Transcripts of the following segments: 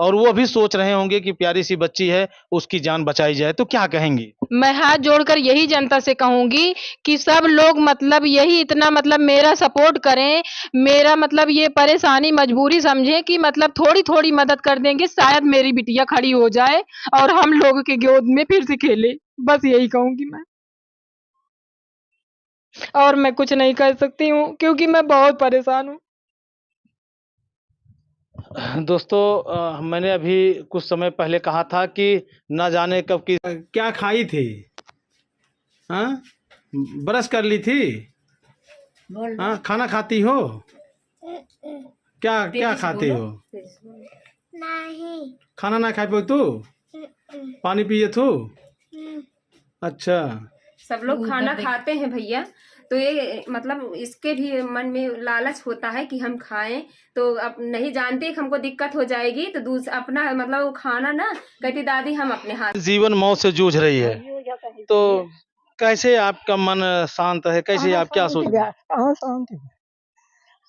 और वो भी सोच रहे होंगे कि प्यारी सी बच्ची है, उसकी जान बचाई जाए, तो क्या कहेंगी? मैं हाथ जोड़कर यही जनता से कहूंगी कि सब लोग मतलब यही इतना मतलब मेरा सपोर्ट करें, मेरा मतलब ये परेशानी मजबूरी समझें कि मतलब थोड़ी थोड़ी मदद कर देंगे, शायद मेरी बिटिया खड़ी हो जाए और हम लोगों के गोद में फिर से खेले। बस यही कहूंगी मैं, और मैं कुछ नहीं कर सकती हूँ क्योंकि मैं बहुत परेशान हूँ। दोस्तों, मैंने अभी कुछ समय पहले कहा था कि न जाने कब की क्या खाई थी। हाँ, ब्रश कर ली थी। हाँ, खाना खाती हो? क्या क्या खाती हो? नहीं। खाना ना खा पे तू? पानी पिए तू? अच्छा। सब लोग खाना खाते हैं भैया, तो ये मतलब इसके भी मन में लालच होता है कि हम खाएं, तो अब नहीं जानते कि हमको दिक्कत हो जाएगी, तो दूसरा अपना मतलब वो खाना ना कहती दादी हम अपने हाथ। जीवन मौत से जूझ रही है, तो कैसे आपका मन शांत है? कैसे आप क्या सोच रहे हैं? कहाँ शांति है?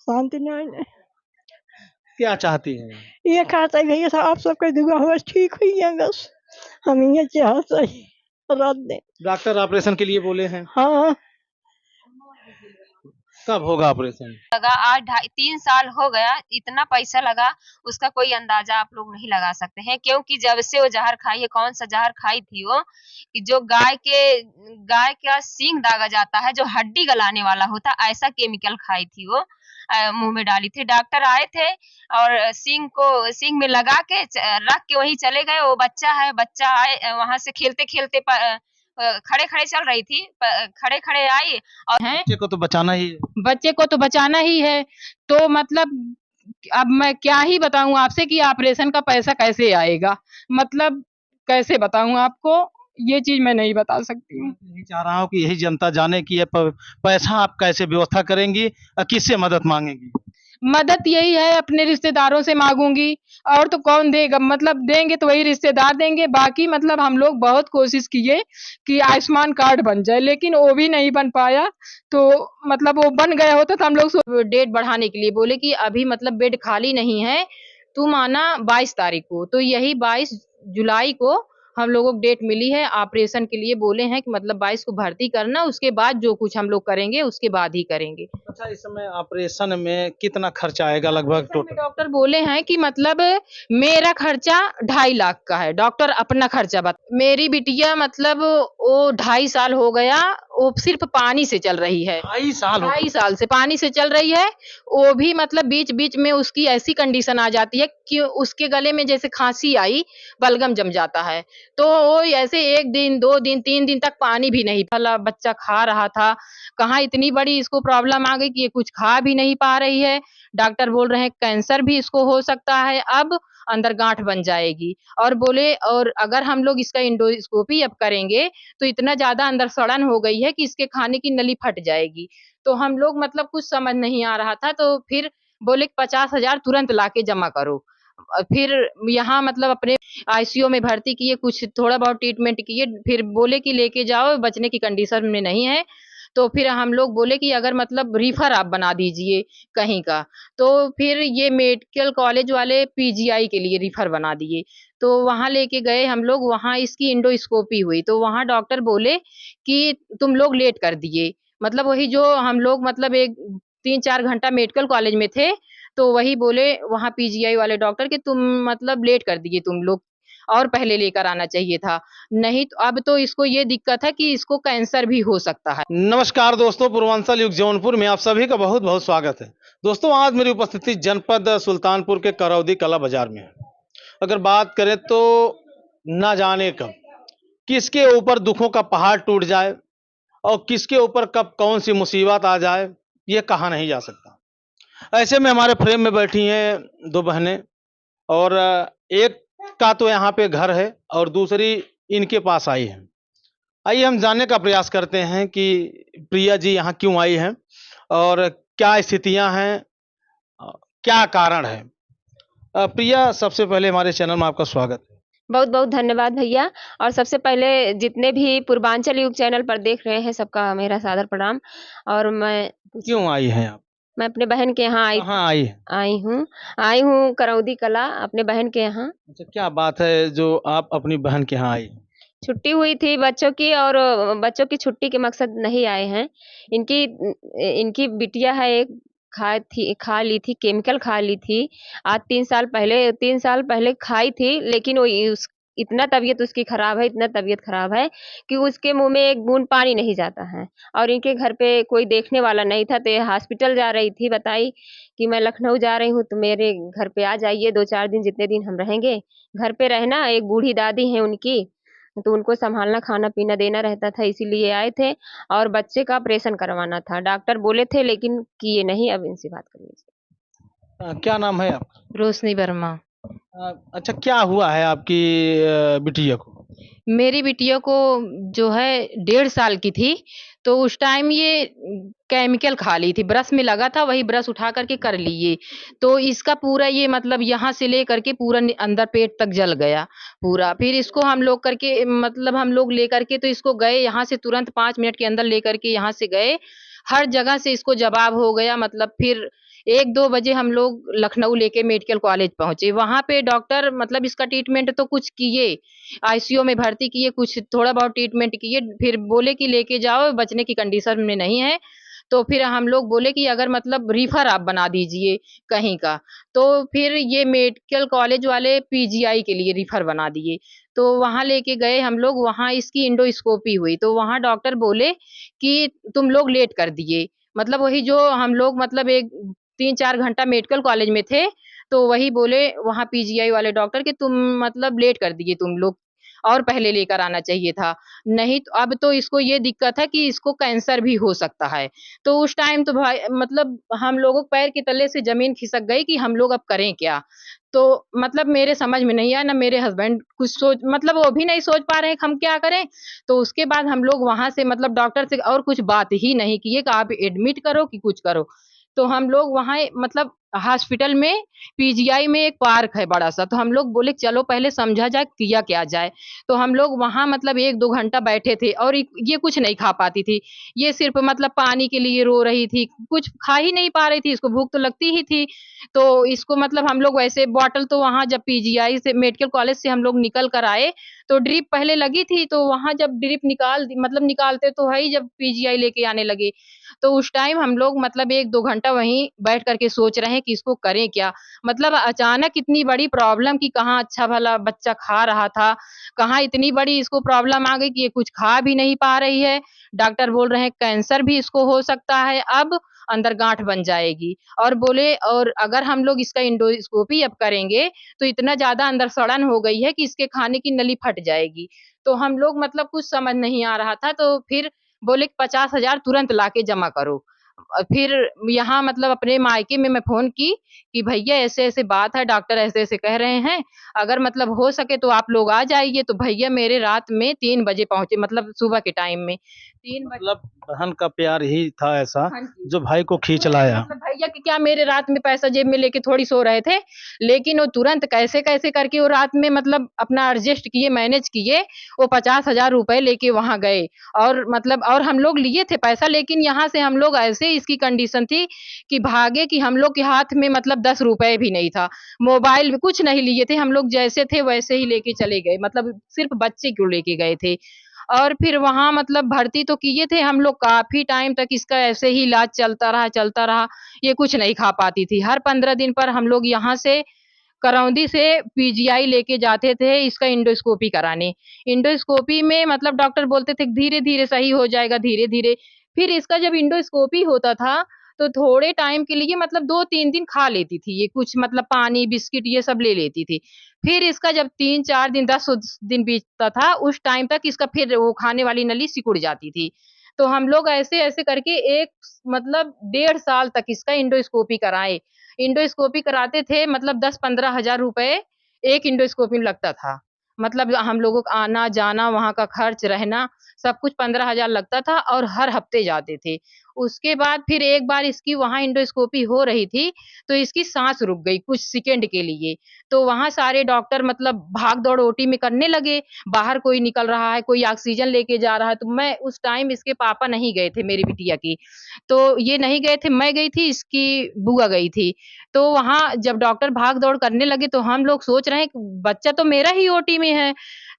शांति नहीं है। क्या चाहती हैं? ये खाता भैया था आप सबके दुआ बस ठीक हुई है, बस हम ये चाहते हैं रात दिन। डॉक्टर ऑपरेशन के लिए बोले हैं, हाँ कब होगा ऑपरेशन? लगा आज 3 साल हो गया, इतना पैसा लगा उसका कोई अंदाजा आप लोग नहीं लगा सकते हैं, क्योंकि जब से वो जहर खाई है, कौन सा जहर खाई थी वो, कि जो गाय का सींग दागा जाता है, जो हड्डी गलाने वाला होता है, ऐसा केमिकल खाई थी वो, मुंह में डाली थी। डॉक्टर आए थे और सींग में लगा के रख के वहीं चले गए। वो बच्चा आए वहां से खेलते खेलते खड़े खड़े चल रही थी, खड़े खड़े आई और बच्चे को तो बचाना ही है। बच्चे को तो बचाना ही है, तो मतलब अब मैं क्या ही बताऊं आपसे कि ऑपरेशन का पैसा कैसे आएगा, मतलब कैसे बताऊं आपको, ये चीज मैं नहीं बता सकती हूँ। यही चाह रहा हूँ कि यही जनता जाने कि ये पैसा आप कैसे व्यवस्था करेंगी और किससे मदद मांगेंगी? मदद यही है, अपने रिश्तेदारों से मांगूंगी, और तो कौन देगा, मतलब देंगे तो वही रिश्तेदार देंगे। बाकी मतलब हम लोग बहुत कोशिश किए कि आयुष्मान कार्ड बन जाए, लेकिन वो भी नहीं बन पाया। तो मतलब वो बन गया होता तो हम लोग डेट बढ़ाने के लिए बोले कि अभी मतलब बेड खाली नहीं है, तुम आना 22 तारीख को। तो यही 22 जुलाई को हम लोगों को डेट मिली है, ऑपरेशन के लिए बोले हैं कि मतलब 22 को भर्ती करना, उसके बाद जो कुछ हम लोग करेंगे उसके बाद ही करेंगे। अच्छा, इस समय ऑपरेशन में कितना खर्चा आएगा लगभग टोटल? डॉक्टर बोले हैं कि मतलब मेरा खर्चा 2.5 लाख का है, डॉक्टर अपना खर्चा बता। मेरी बिटिया मतलब वो 2.5 साल हो गया, वो सिर्फ पानी से चल रही है। 2.5 साल से पानी से चल रही है। वो भी मतलब बीच बीच में उसकी ऐसी कंडीशन आ जाती है कि उसके गले में जैसे खांसी आई, बलगम जम जाता है, तो वो ऐसे 1 दिन 2 दिन 3 दिन तक पानी भी नहीं, भला बच्चा खा रहा था, कहाँ इतनी बड़ी इसको प्रॉब्लम आ गई कि ये कुछ खा भी नहीं पा रही है। डॉक्टर बोल रहे हैं कैंसर भी इसको हो सकता है, अब अंदर गांठ बन जाएगी, और बोले और अगर हम लोग इसका एंडोस्कोपी अब करेंगे तो इतना ज्यादा अंदर सड़न हो गई है कि इसके खाने की नली फट जाएगी। तो हम लोग मतलब कुछ समझ नहीं आ रहा था, तो फिर बोले 50,000 तुरंत लाके जमा करो। फिर यहाँ मतलब अपने आईसीयू में भर्ती किए, कुछ थोड़ा बहुत ट्रीटमेंट किए, फिर बोले कि लेके जाओ, बचने की कंडीशन में नहीं है। तो फिर हम लोग बोले कि अगर मतलब रिफर आप बना दीजिए कहीं का, तो फिर ये मेडिकल कॉलेज वाले पीजीआई के लिए रिफर बना दिए। तो वहां लेके गए हम लोग, वहां इसकी इंडोस्कोपी हुई, तो वहां डॉक्टर बोले कि तुम लोग लेट कर दिए, मतलब वही जो हम लोग मतलब एक 3-4 घंटा मेडिकल कॉलेज में थे, तो वही बोले वहां पीजीआई वाले डॉक्टर कि तुम मतलब लेट कर दिए तुम लोग, और पहले लेकर आना चाहिए था, नहीं तो अब तो इसको ये दिक्कत है कि इसको कैंसर भी हो सकता है। नमस्कार दोस्तों, पूर्वांचल युग जौनपुर में आप सभी का बहुत बहुत स्वागत है। दोस्तों, आज मेरी उपस्थिति जनपद सुल्तानपुर के करौदी कला बाजार में है। अगर बात करें तो ना जाने कब किसके ऊपर दुखों का पहाड़ टूट जाए और किसके ऊपर कब कौन सी मुसीबत आ जाए, ये कहा नहीं जा सकता। ऐसे में हमारे फ्रेम में बैठी हैं 2 बहनें, और एक का तो यहाँ पे घर है और दूसरी इनके पास आई है। आइए हम जानने का प्रयास करते हैं कि प्रिया जी यहाँ क्यों आई हैं और क्या स्थितियां हैं, अ, क्या कारण है। प्रिया, सबसे पहले हमारे चैनल में आपका स्वागत है। बहुत बहुत धन्यवाद भैया। और सबसे पहले जितने भी पूर्वांचल युग चैनल पर देख रहे हैं सबका मेरा सादर प्रणाम। और मैं क्यों आई हैं आप? मैं अपने बहन के यहाँ कहाँ आई? आई हूँ करौदी कला अपने बहन के यहाँ। अच्छा, क्या बात है जो आप अपनी बहन के यहाँ आई? छुट्टी हुई थी बच्चों की और बच्चों की छुट्टी के मकसद नहीं आए हैं। इनकी इनकी बिटिया है एक, खा ली थी, केमिकल खा ली थी। आज 3 साल पहले खाई थी, लेकिन वो उस इतना तबीयत उसकी खराब है, इतना तबीयत खराब है कि उसके मुँह में एक बूँद पानी नहीं जाता है और इनके घर पे कोई देखने वाला नहीं था, तो ये हॉस्पिटल जा रही थी, बताई कि मैं लखनऊ जा रही हूँ, तो मेरे घर पे आ जाइए 2-4 दिन, जितने दिन हम रहेंगे। घर पे रहना, एक बूढ़ी दादी हैं उनकी, तो उनको सँभालना, खाना-पीना देना रहता था, इसीलिए आए थे और बच्चे का ऑपरेशन करवाना था। डॉक्टर बोले थे लेकिन किए नहीं, अब इनसे बात कर लीजिए। क्या नाम है आपका? रोशनी वर्मा। अच्छा, क्या हुआ है आपकी बिटिया को? मेरी बिटिया को जो है 1.5 साल की थी, तो उस टाइम ये केमिकल खा ली थी, ब्रश में लगा था, वही ब्रश उठा कर के कर ली ये। तो इसका पूरा ये मतलब यहाँ से लेकर के पूरा अंदर पेट तक जल गया पूरा। फिर इसको हम लोग करके मतलब हम लोग लेकर के तो इसको गए यहाँ से, तुरंत 5 मिनट के अंदर लेकर के यहाँ से गए। हर जगह से इसको जवाब हो गया, मतलब फिर 1-2 बजे हम लोग लखनऊ लेके मेडिकल कॉलेज पहुँचे। वहाँ पे डॉक्टर मतलब इसका ट्रीटमेंट तो कुछ किए, आईसीयू में भर्ती किए, कुछ थोड़ा बहुत ट्रीटमेंट किए, फिर बोले कि लेके जाओ, बचने की कंडीशन में नहीं है। तो फिर हम लोग बोले कि अगर मतलब रिफर आप बना दीजिए कहीं का। तो फिर ये मेडिकल कॉलेज वाले पीजीआई के लिए रिफर बना दिए। तो वहाँ लेके गए हम लोग, वहाँ इसकी एंडोस्कोपी हुई, तो वहाँ डॉक्टर बोले कि तुम लोग लेट कर दिए। मतलब वही जो हम लोग मतलब एक 3-4 घंटा मेडिकल कॉलेज में थे, तो वही बोले वहाँ पीजीआई वाले डॉक्टर कि तुम मतलब लेट कर दिए तुम लोग, और पहले लेकर आना चाहिए था। नहीं तो अब तो इसको ये दिक्कत है कि इसको कैंसर भी हो सकता है। तो उस टाइम तो भाई मतलब हम लोगों के पैर के तले से ज़मीन खिसक गई कि हम लोग अब करें क्या? तो मतलब मेरे समझ में नहीं आया, ना मेरे हस्बैंड कुछ सोच मतलब वो भी नहीं सोच पा रहे हैं कि हम क्या करें। तो उसके बाद हम लोग वहाँ से मतलब डॉक्टर से और कुछ बात ही नहीं किए कि आप एडमिट करो कि कुछ करो। तो हम लोग वहाँ मतलब हॉस्पिटल में पीजीआई में एक पार्क है बड़ा-सा, तो हम लोग बोले चलो पहले समझा जाए, किया क्या जाए। तो हम लोग वहाँ मतलब 1-2 घंटा बैठे थे और ये कुछ नहीं खा पाती थी। ये सिर्फ़ मतलब पानी के लिए रो रही थी, कुछ खा ही नहीं पा रही थी, इसको भूख तो लगती ही थी। तो इसको मतलब हम लोग वैसे बॉटल तो वहाँ जब पीजीआई से मेडिकल कॉलेज से हम लोग निकल कर आए, तो ड्रिप पहले लगी थी, तो वहाँ जब ड्रिप निकाल दी मतलब निकालते तो है ही जब पीजीआई लेके आने लगे। तो उस टाइम हम लोग मतलब 1-2 घंटा वहीं बैठ कर के सोच रहे हैं कि इसको करें क्या? मतलब अचानक इतनी बड़ी प्रॉब्लम कि कहाँ अच्छा भला बच्चा खा रहा था, कहाँ इतनी बड़ी इसको प्रॉब्लम आ गई कि ये कुछ खा भी नहीं पा रही है। डॉक्टर बोल रहे हैं कैंसर भी इसको हो सकता है अब, अंदर गाँठ बन जाएगी और बोले और अगर हम लोग इसका एंडोस्कोपी अब करेंगे, तो इतना ज़्यादा अंदर सड़न हो गई है कि इसके खाने की नली फट जाएगी। तो हम लोग मतलब कुछ समझ नहीं आ रहा था, तो फिर बोले कि 50,000 तुरंत लाके जमा करो। फिर यहाँ मतलब अपने मायके में मैं फ़ोन की कि भैया ऐसे-ऐसे बात है, डॉक्टर ऐसे-ऐसे कह रहे हैं, अगर मतलब हो सके तो आप लोग आ जाइए। तो भैया मेरे रात में 3 बजे पहुँचे मतलब सुबह के टाइम में। 3 बजे मतलब बहन का प्यार ही था ऐसा हाँ जी। जो भाई को खींच लाया। मतलब भैया कि क्या मेरे रात में पैसा जेब में लेके थोड़ी सो रहे थे, लेकिन वो तुरंत कैसे-कैसे करके वो रात में मतलब अपना एडजस्ट किए, मैनेज किए, वो 50,000 रुपए लेके वहाँ गए और मतलब और हम लोग लिए थे पैसा, लेकिन यहाँ से हम लोग ऐसे इसकी कंडीशन थी कि भागे कि हम लोग के हाथ में मतलब 10 रुपए भी नहीं था। मोबाइल भी कुछ नहीं लिए थे, हम लोग जैसे थे वैसे ही लेके चले गए, मतलब सिर्फ़ बच्चे को लेके गए थे। और फिर वहाँ मतलब भर्ती तो किए थे हम लोग काफ़ी टाइम तक इसका ऐसे ही इलाज चलता रहा। ये कुछ नहीं खा पाती थी। हर 15 दिन पर हम लोग यहाँ से करौंदी से पीजीआई लेके जाते थे इसका एंडोस्कोपी कराने। एंडोस्कोपी में मतलब डॉक्टर बोलते थे धीरे-धीरे सही हो जाएगा, धीरे-धीरे। फिर इसका जब एंडोस्कोपी होता था, तो थोड़े टाइम के लिए मतलब 2-3 दिन खा लेती थी ये कुछ मतलब पानी, बिस्किट ये सब ले लेती थी। फिर इसका जब 3-4 दिन 10 दिन बीतता था, उस टाइम तक इसका फिर वो खाने वाली नली सिकुड़ जाती थी। तो हम लोग ऐसे-ऐसे करके एक मतलब 1.5 साल तक इसका एंडोस्कोपी कराए। एंडोस्कोपी कराते थे मतलब 10-15 हज़ार रुपए एक एंडोस्कोपी में लगता था। मतलब हम लोगों का आना-जाना, वहाँ का खर्च, रहना, सब कुछ 15,000 लगता था और हर हफ्ते जाते थे। उसके बाद फिर एक बार इसकी वहाँ एंडोस्कोपी हो रही थी, तो इसकी सांस रुक गई कुछ सेकंड के लिए। तो वहाँ सारे डॉक्टर मतलब भाग दौड़ ओटी में करने लगे, बाहर कोई निकल रहा है, कोई ऑक्सीजन लेके जा रहा है। तो मैं उस टाइम इसके पापा नहीं गए थे मेरी बिटिया की, तो ये नहीं गए थे, मैं गई थी, इसकी बुआ गई थी। तो वहाँ जब डॉक्टर भाग दौड़ करने लगे तो हम लोग सोच रहे हैं कि बच्चा तो मेरा ही ओटी में है,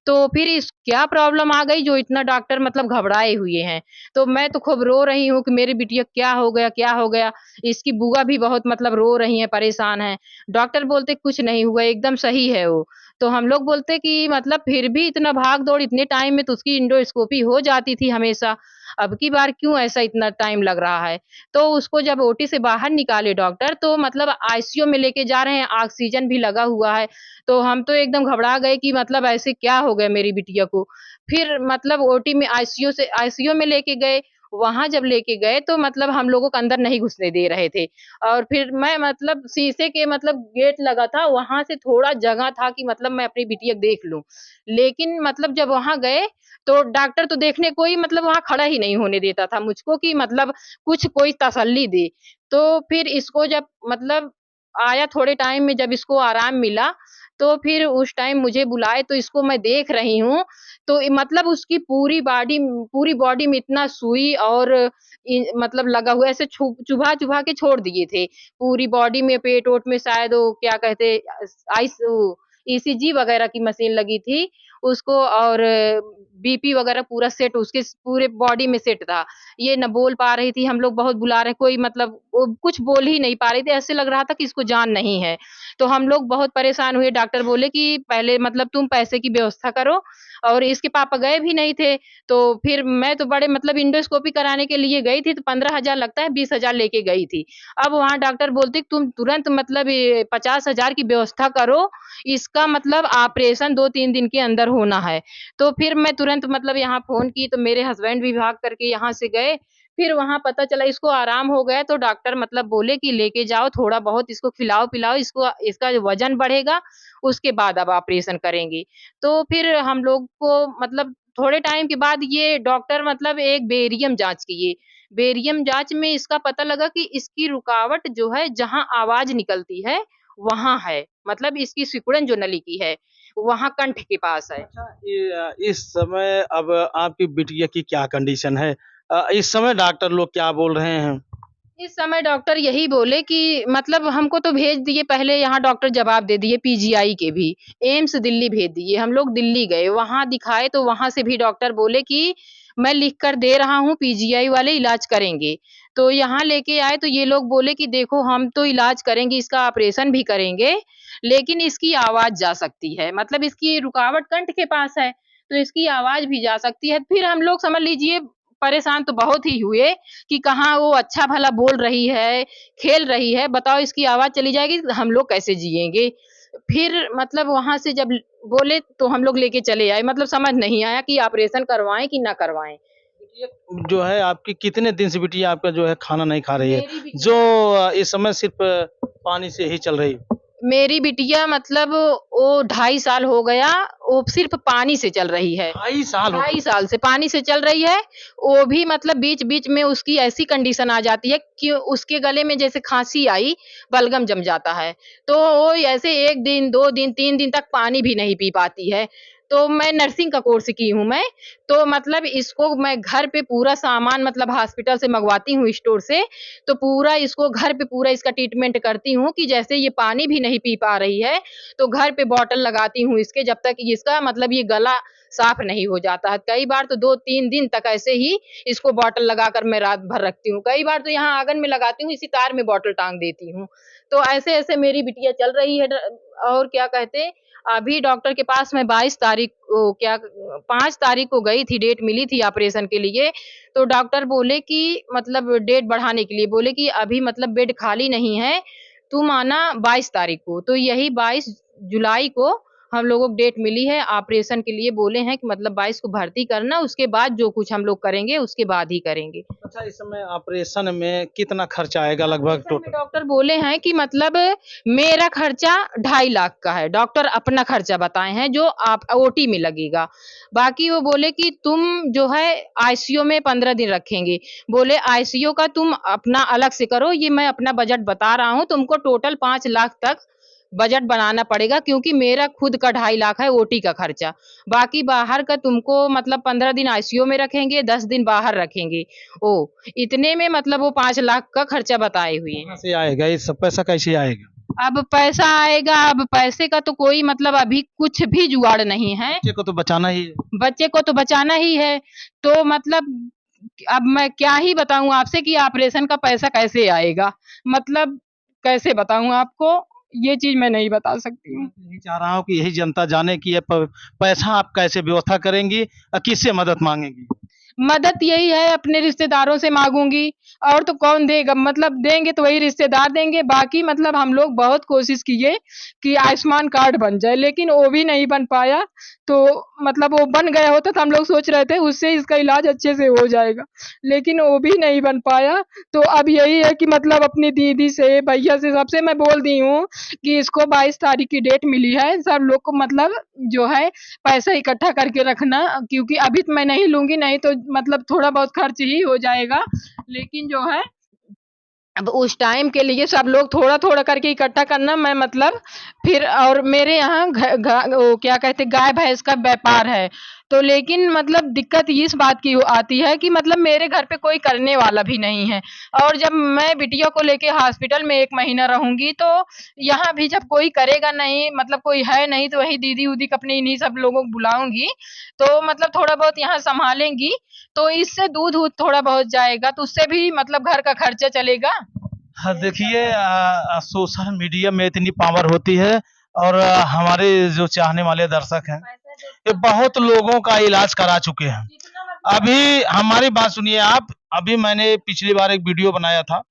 तो फिर इस क्या प्रॉब्लम आ गई जो इतना डॉक्टर मतलब घबराए हुए हैं। तो मैं तो खूब रो रही हूँ कि मेरी बिटिया क्या हो गया, क्या हो गया? इसकी बुआ भी बहुत मतलब रो रही हैं, परेशान हैं। डॉक्टर बोलते कुछ नहीं हुआ, एकदम सही है वो। तो हम लोग बोलते कि मतलब फिर भी इतना भाग-दौड़ इतने टाइम में तो उसकी एंडोस्कोपी हो जाती थी हमेशा, अब की बार क्यों ऐसा इतना टाइम लग रहा है? तो उसको जब ओटी से बाहर निकाले डॉक्टर तो मतलब आईसीयू में लेके जा रहे हैं, ऑक्सीजन भी लगा हुआ है। तो हम तो एकदम घबरा गए कि मतलब ऐसे क्या हो गया मेरी बिटिया को? फिर मतलब ओटी में आईसीयू में लेके गए, वहाँ जब लेके गए तो मतलब हम लोगों को अंदर नहीं घुसने दे रहे थे। और फिर मैं मतलब शीशे के मतलब गेट लगा था, वहाँ से थोड़ा जगह था कि मतलब मैं अपनी बिटिया को देख लूँ। लेकिन मतलब जब वहाँ गए, तो डॉक्टर तो देखने कोई मतलब वहाँ खड़ा ही नहीं होने देता था मुझको कि मतलब कुछ कोई तसल्ली दे। तो फिर इसको जब मतलब आया थोड़े टाइम में जब इसको आराम मिला, तो फिर उस टाइम मुझे बुलाए तो इसको मैं देख रही हूँ, तो मतलब उसकी पूरी बॉडी में इतना सुई और मतलब लगा हुआ ऐसे चुभा-चुभा के छोड़ दिए थे। पूरी बॉडी में पेट-ओट में शायद वो क्या कहते आइस वो ईसीजी वगैरह की मशीन लगी थी उसको और बीपी वगैरह पूरा सेट उसके पूरे बॉडी में सेट था। ये ना बोल पा रही थी, हम लोग बहुत बुला रहे कोई मतलब वो कुछ बोल ही नहीं पा रही थी, ऐसे लग रहा था कि इसको जान नहीं है। तो हम लोग बहुत परेशान हुए, डॉक्टर बोले कि पहले मतलब तुम पैसे की व्यवस्था करो और इसके पापा गए भी नहीं थे, तो फिर मैं तो बड़े मतलब एंडोस्कोपी कराने के लिए गई थी, तो 15,000 लगता है, 20,000 लेके गई थी। अब वहाँ डॉक्टर बोलते कि तुम तुरंत मतलब ये 50,000 की व्यवस्था करो, इसका मतलब ऑपरेशन 2-3 दिन के अंदर होना है। तो फिर मैं तुरंत मतलब यहाँ फ़ोन की, तो मेरे हस्बैंड भी भाग करके यहाँ से गए। फिर वहाँ पता चला इसको आराम हो गया, तो डॉक्टर मतलब बोले कि लेके जाओ, थोड़ा बहुत इसको खिलाओ-पिलाओ, इसको इसका वज़न बढ़ेगा, उसके बाद अब ऑपरेशन करेंगे। तो फिर हम लोग को मतलब थोड़े टाइम के बाद ये डॉक्टर मतलब एक बेरियम जाँच किए। बेरियम जाँच में इसका पता लगा कि इसकी रुकावट जो है, जहाँ आवाज़ निकलती है, वहाँ है। मतलब इसकी सिकुड़न जो नली की है, वहाँ कंठ के पास है। अच्छा, इस समय अब आपकी बिटिया की क्या कंडीशन है? इस समय डॉक्टर लोग क्या बोल रहे हैं? इस समय डॉक्टर यही बोले कि मतलब हमको तो भेज दिए पहले यहाँ डॉक्टर जवाब दे दिए पीजीआई के भी, एम्स दिल्ली भेज दिए। हम लोग दिल्ली गए, वहाँ दिखाए तो वहाँ से भी डॉक्टर बोले कि मैं लिख कर दे रहा हूँ, पीजीआई वाले इलाज करेंगे। तो यहाँ लेके आए तो ये लोग बोले कि देखो हम तो इलाज करेंगे, इसका ऑपरेशन भी करेंगे, लेकिन इसकी आवाज़ जा सकती है। मतलब इसकी रुकावट कंठ के पास है, तो इसकी आवाज़ भी जा सकती है। फिर हम लोग समझ लीजिए परेशान तो बहुत ही हुए कि कहाँ वो अच्छा भला बोल रही है, खेल रही है, बताओ इसकी आवाज़ चली जाएगी तो हम लोग कैसे जिएँगे? फिर मतलब वहाँ से जब बोले तो हम लोग लेके चले आए, मतलब समझ नहीं आया कि ऑपरेशन करवाएँ कि ना करवाएँ? बिटिया जो है आपकी कितने दिन से बिटिया आपका जो है खाना नहीं खा रही है? मेरी बिटिया जो इस समय सिर्फ़ पानी से ही चल रही है? मेरी बिटिया मतलब वो 2.5 साल हो गया, वो सिर्फ़ पानी से चल रही है। 2.5 साल हो 2.5 साल से पानी से चल रही है, वो भी मतलब बीच-बीच में उसकी ऐसी कंडीशन आ जाती है कि उसके गले में जैसे खाँसी आई, बलगम जम जाता है। तो वो ऐसे 1 दिन, 2 दिन, 3 दिन तक पानी भी नहीं पी पाती है। तो मैं नर्सिंग का कोर्स की हूँ मैं, तो मतलब इसको मैं घर पे पूरा सामान मतलब हॉस्पिटल से मँगवाती हूँ स्टोर से, तो पूरा इसको घर पे पूरा इसका ट्रीटमेंट करती हूँ कि जैसे ये पानी भी नहीं पी पा रही है, तो घर पे बॉटल लगाती हूँ इसके जब तक इसका मतलब ये गला साफ नहीं हो जाता है। कई बार तो 2-3 दिन तक ऐसे ही इसको बॉटल लगाकर मैं रात भर रखती हूँ। कई बार तो यहाँ आँगन में लगाती हूँ, इसी तार में बॉटल टाँग देती हूँ। तो ऐसे-ऐसे मेरी बिटिया चल रही है और क्या कहते हैं, अभी डॉक्टर के पास मैं 22 तारीख को 5 तारीख को गई थी, डेट मिली थी ऑपरेशन के लिए, तो डॉक्टर बोले कि मतलब डेट बढ़ाने के लिए बोले कि अभी मतलब बेड खाली नहीं है, तुम आना 22 तारीख को। तो यही 22 जुलाई को हम लोगों को डेट मिली है ऑपरेशन के लिए, बोले हैं कि मतलब 22 को भर्ती करना, उसके बाद जो कुछ हम लोग करेंगे उसके बाद ही करेंगे। अच्छा, इस समय ऑपरेशन में कितना खर्चा आएगा लगभग ऑपरेशन में टोटल? डॉक्टर बोले हैं कि मतलब मेरा खर्चा 2.5 लाख का है, डॉक्टर अपना खर्चा बताए हैं जो आप ओटी में लगेगा। बाकी वो बोले कि तुम जो है आईसीयू में 15 दिन रखेंगे, बोले आईसीयू का तुम अपना अलग से करो, ये मैं अपना बजट बता रहा हूँ, तुमको टोटल 5 लाख तक बजट बनाना पड़ेगा क्योंकि मेरा खुद का 2.5 लाख है ओटी का खर्चा। बाकी बाहर का तुमको मतलब 15 दिन आईसीयू में रखेंगे, 10 दिन बाहर रखेंगे। ओ इतने में मतलब वो 5 लाख का खर्चा बताए हुए हैं। कहाँ से आएगा ये सब पैसा, कैसे आएगा? अब पैसा आएगा, अब पैसे का तो कोई मतलब अभी कुछ भी जुगाड़ नहीं है, बच्चे को तो बचाना ही है। बच्चे को तो बचाना ही है। तो मतलब अब मैं क्या ही बताऊं आपसे कि ऑपरेशन का पैसा कैसे आएगा, मतलब कैसे बताऊं आपको, ये चीज मैं नहीं बता सकती हूँ। यही चाह रहा हूँ कि यही जनता जाने कि ये पैसा आप कैसे व्यवस्था करेंगी और किससे मदद मांगेंगी? मदद यही है अपने रिश्तेदारों से मांगूंगी, और तो कौन देगा, मतलब देंगे तो वही रिश्तेदार देंगे। बाकी मतलब हम लोग बहुत कोशिश किए कि आयुष्मान कार्ड बन जाए, लेकिन वो भी नहीं बन पाया। तो मतलब वो बन गया होता तो हम लोग सोच रहे थे उससे इसका इलाज अच्छे से हो जाएगा, लेकिन वो भी नहीं बन पाया। तो अब यही है कि मतलब अपनी दीदी से, भैया से, सबसे मैं बोल दी हूँ कि इसको 22 तारीख की डेट मिली है, सब लोग को मतलब जो है पैसा इकट्ठा करके रखना, क्योंकि अभी तो मैं नहीं लूंगी, नहीं तो मतलब थोड़ा बहुत खर्च ही हो जाएगा, लेकिन जो है अब उस टाइम के लिए सब लोग थोड़ा थोड़ा करके इकट्ठा करना। मैं मतलब फिर, और मेरे यहाँ वो क्या कहते गाय भैंस का व्यापार है, तो लेकिन मतलब दिक्कत इस बात की आती है कि मतलब मेरे घर पे कोई करने वाला भी नहीं है, और जब मैं बिटिया को लेके हॉस्पिटल में 1 महीना रहूंगी तो यहाँ भी जब कोई करेगा नहीं, मतलब कोई है नहीं, तो वही दीदी उदी अपने इन्हीं सब लोगों को बुलाऊंगी, तो मतलब थोड़ा बहुत यहाँ संभालेंगी, तो इससे दूध वूध थोड़ा बहुत जाएगा, तो उससे भी मतलब घर का खर्चा चलेगा। हाँ, देखिए सोशल मीडिया में इतनी पावर होती है और हमारे जो चाहने वाले दर्शक हैं ये बहुत लोगों का इलाज करा चुके हैं। अभी हमारी बात सुनिए आप, अभी मैंने पिछली बार एक वीडियो बनाया था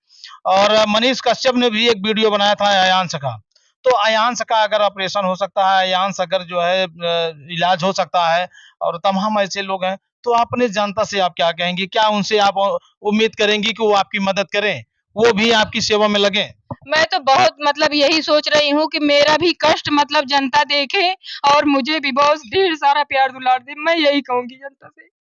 और मनीष कश्यप ने भी एक वीडियो बनाया था अयांश का। तो अयांश का अगर ऑपरेशन हो सकता है, अयांश अगर जो है इलाज हो सकता है और तमाम ऐसे लोग हैं, तो अपने जनता से आप क्या कहेंगी? क्या उनसे आप उम्मीद करेंगी कि वो आपकी मदद करें, वो भी आपकी सेवा में लगे? मैं तो बहुत मतलब यही सोच रही हूँ कि मेरा भी कष्ट मतलब जनता देखे और मुझे भी बहुत ढेर सारा प्यार दुलार दे, मैं यही कहूंगी जनता से।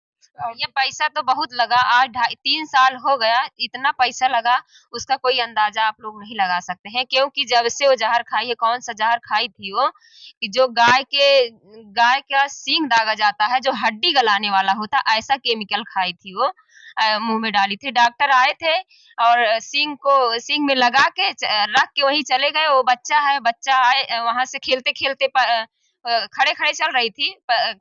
ये पैसा तो बहुत लगा, आज 3 साल हो गया, इतना पैसा लगा, उसका कोई अंदाजा आप लोग नहीं लगा सकते हैं। क्योंकि जब से वो जहर खाई है, कौन सा जहर खाई थी वो, कि जो गाय का सींग दागा जाता है, जो हड्डी गलाने वाला होता, ऐसा केमिकल खाई थी वो, मुंह में डाली थी। डॉक्टर आए थे और सींग में लगा के रख के वहीं चले गए। वो बच्चा है, बच्चा आए वहां से खेलते खेलते खड़े खड़े चल रही थी,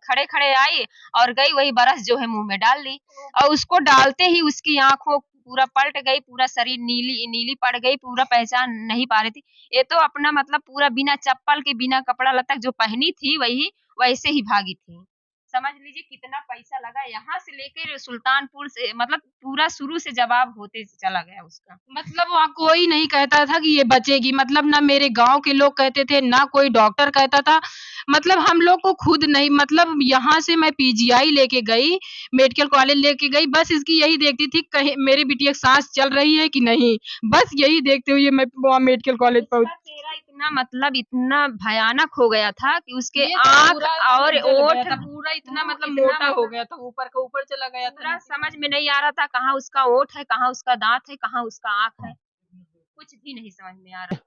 खड़े खड़े आई और गई वही बरस जो है मुंह में डाल ली, और उसको डालते ही उसकी आंखों पूरा पलट गई, पूरा शरीर नीली नीली पड़ गई, पूरा पहचान नहीं पा रही थी। ये तो अपना मतलब पूरा बिना चप्पल के, बिना कपड़ा लत्ता जो पहनी थी वही वैसे ही भागी थी। समझ लीजिए कितना पैसा लगा, यहाँ से लेकर सुल्तानपुर से, मतलब पूरा शुरू से जवाब होते चला गया उसका। मतलब वहाँ कोई नहीं कहता था कि ये बचेगी, मतलब ना मेरे गांव के लोग कहते थे, ना कोई डॉक्टर कहता था, मतलब हम लोग को खुद नहीं, मतलब यहाँ से मैं पीजीआई लेके गई, मेडिकल कॉलेज लेके गई, बस इसकी यही देखती थी कहीं मेरी बिटिया की सांस चल रही है कि नहीं, बस यही देखते हुए मैं वहाँ मेडिकल कॉलेज उसका पहुंची। चेहरा इतना मतलब इतना भयानक हो गया था कि उसके ये तो आँख पूरा और जल गया ओठ था, पूरा इतना मतलब इतना मोटा हो गया था, ऊपर का ऊपर चला गया था पूरा नीचे। समझ में नहीं आ रहा था, कहाँ उसका ओठ है, कहाँ उसका दांत है, कहाँ उसका आँख है, कुछ भी नहीं समझ में आ रहा।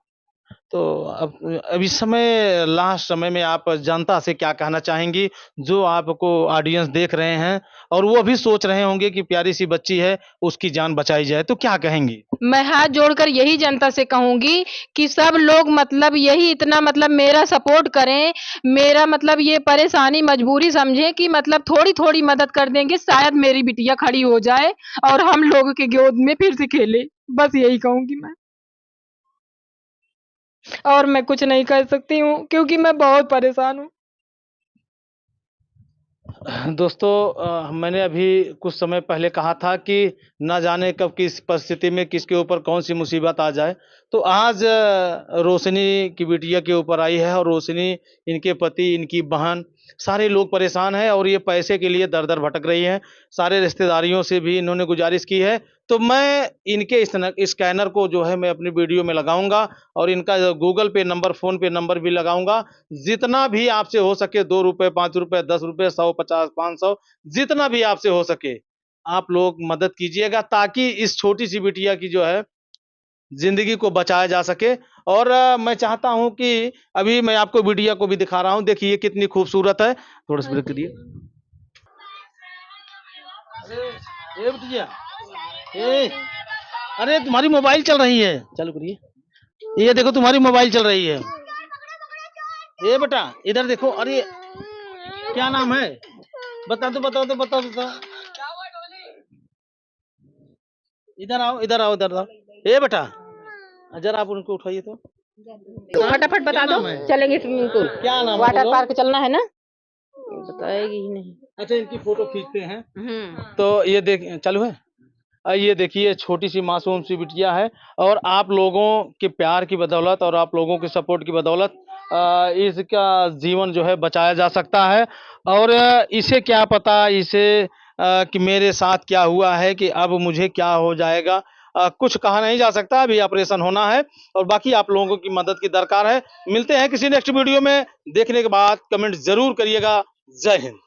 तो अब इस समय लास्ट समय में आप जनता से क्या कहना चाहेंगी, जो आपको ऑडियंस देख रहे हैं और वो भी सोच रहे होंगे कि प्यारी सी बच्ची है, उसकी जान बचाई जाए, तो क्या कहेंगी? मैं हाथ जोड़कर यही जनता से कहूंगी कि सब लोग मतलब यही इतना मतलब मेरा सपोर्ट करें, मेरा मतलब ये परेशानी मजबूरी समझें कि मतलब थोड़ी थोड़ी मदद कर देंगे, शायद मेरी बिटिया खड़ी हो जाए और हम लोगों के गोद में फिर से खेले, बस यही कहूंगी मैं, और मैं कुछ नहीं कर सकती हूँ क्योंकि मैं बहुत परेशान हूँ। दोस्तों मैंने अभी कुछ समय पहले कहा था कि ना जाने कब किस परिस्थिति में किसके ऊपर कौन सी मुसीबत आ जाए। तो आज रोशनी की बिटिया के ऊपर आई है, और रोशनी, इनके पति, इनकी बहन, सारे लोग परेशान हैं और ये पैसे के लिए दर दर भटक रही हैं। सारे रिश्तेदारियों से भी इन्होंने गुजारिश की है। तो मैं इनके स्कैनर को जो है मैं अपनी वीडियो में लगाऊंगा, और इनका गूगल पे नंबर, फ़ोन पे नंबर भी लगाऊंगा। जितना भी आपसे हो सके, 2 रुपये, 5 रुपये, 10 रुपये, 100, 50, 500, जितना भी आपसे हो सके आप लोग मदद कीजिएगा, ताकि इस छोटी सी बिटिया की जो है जिंदगी को बचाया जा सके। और मैं चाहता हूं कि अभी मैं आपको बिटिया को भी दिखा रहा हूं। देखिए कितनी खूबसूरत है। थोड़ा सा ब्रेक करिए। अरे ए बिटिया, ए, अरे तुम्हारी मोबाइल चल रही है, चालू करिए। ये देखो तुम्हारी मोबाइल चल रही है। ए बेटा इधर देखो। अरे क्या नाम है? बता दो, बताओ तो, बताओ बताओ। इधर आओ, इधर आओ, इधर आओ। ए बेटा जरा आप उनको उठाइए तो। फटाफट बता दो, चलेंगे स्विमिंग पूल। क्या नाम है? वाटर पार्क चलना है ना, बताएगी ही नहीं। अच्छा, इनकी फोटो खींचते हैं। तो ये देख, चालू है। ये देखिए छोटी सी मासूम सी बिटिया है, और आप लोगों के प्यार की बदौलत और आप लोगों के सपोर्ट की बदौलत इसका जीवन जो है बचाया जा सकता है। और इसे क्या पता, इसे कि मेरे साथ क्या हुआ है, कि अब मुझे क्या हो जाएगा, कुछ कहा नहीं जा सकता। अभी ऑपरेशन होना है, और बाकी आप लोगों की मदद की दरकार है। मिलते हैं किसी नेक्स्ट वीडियो में। देखने के बाद कमेंट जरूर करिएगा। जय हिंद।